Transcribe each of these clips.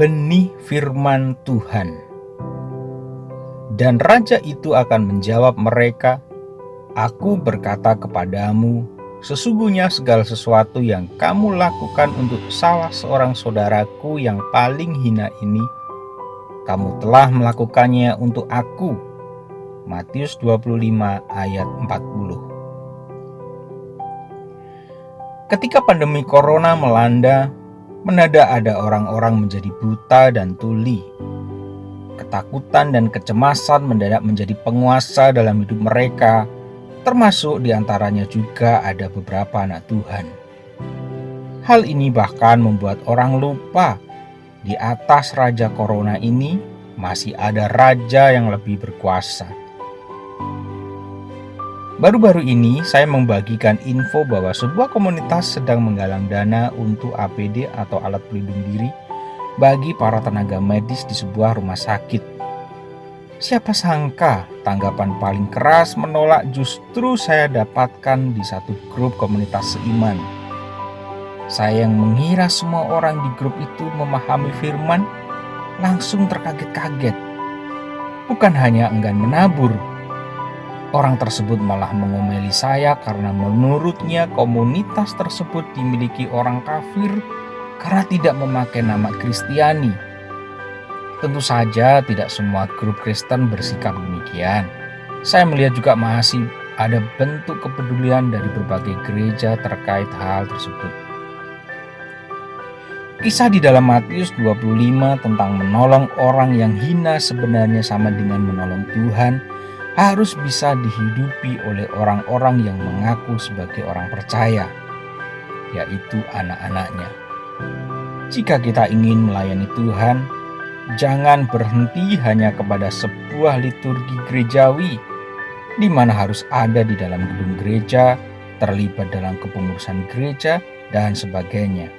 benih firman Tuhan. Dan raja itu akan menjawab mereka, "Aku berkata kepadamu, sesungguhnya segala sesuatu yang kamu lakukan untuk salah seorang saudaraku yang paling hina ini, kamu telah melakukannya untuk aku." Matius 25 ayat 40. Ketika pandemi corona melanda, mendadak ada orang-orang menjadi buta dan tuli. Ketakutan dan kecemasan mendadak menjadi penguasa dalam hidup mereka, termasuk diantaranya juga ada beberapa anak Tuhan. Hal ini bahkan membuat orang lupa di atas raja corona ini masih ada raja yang lebih berkuasa. Baru-baru ini saya membagikan info bahwa sebuah komunitas sedang menggalang dana untuk APD atau alat pelindung diri bagi para tenaga medis di sebuah rumah sakit. Siapa sangka tanggapan paling keras menolak justru saya dapatkan di satu grup komunitas seiman. Saya yang mengira semua orang di grup itu memahami firman, langsung terkaget-kaget. Bukan hanya enggan menabur, orang tersebut malah mengomeli saya karena menurutnya komunitas tersebut dimiliki orang kafir karena tidak memakai nama Kristiani. Tentu saja tidak semua grup Kristen bersikap demikian. Saya melihat juga masih ada bentuk kepedulian dari berbagai gereja terkait hal tersebut. Kisah di dalam Matius 25 tentang menolong orang yang hina sebenarnya sama dengan menolong Tuhan harus bisa dihidupi oleh orang-orang yang mengaku sebagai orang percaya, yaitu anak-anaknya. Jika kita ingin melayani Tuhan, jangan berhenti hanya kepada sebuah liturgi gerejawi, di mana harus ada di dalam gedung gereja, terlibat dalam kepengurusan gereja, dan sebagainya.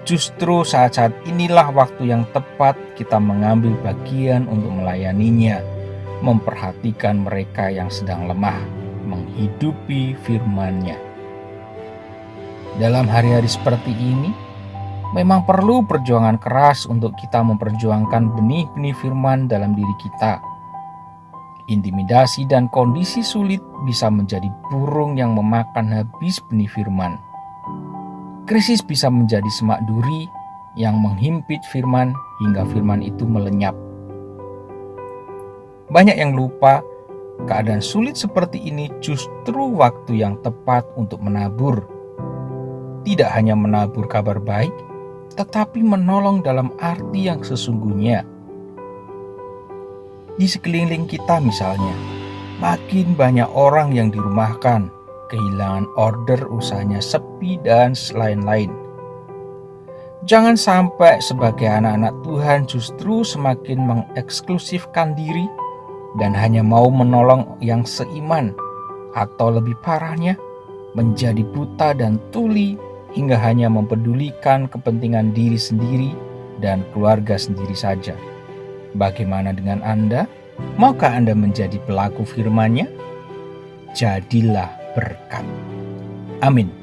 Justru saat-saat inilah waktu yang tepat kita mengambil bagian untuk melayaninya, memperhatikan mereka yang sedang lemah, menghidupi firman-Nya. Dalam hari-hari seperti ini, memang perlu perjuangan keras untuk kita memperjuangkan benih-benih firman dalam diri kita. Intimidasi dan kondisi sulit bisa menjadi burung yang memakan habis benih firman. Krisis bisa menjadi semak duri yang menghimpit firman hingga firman itu melenyap. Banyak yang lupa, keadaan sulit seperti ini justru waktu yang tepat untuk menabur. Tidak hanya menabur kabar baik, tetapi menolong dalam arti yang sesungguhnya. Di sekeliling kita misalnya, makin banyak orang yang dirumahkan, kehilangan order, usahanya sepi, dan lain-lain. Jangan sampai sebagai anak-anak Tuhan justru semakin mengeksklusifkan diri dan hanya mau menolong yang seiman, atau lebih parahnya, menjadi buta dan tuli hingga hanya mempedulikan kepentingan diri sendiri dan keluarga sendiri saja. Bagaimana dengan Anda? Maukah Anda menjadi pelaku firman-Nya? Jadilah berkat. Amin.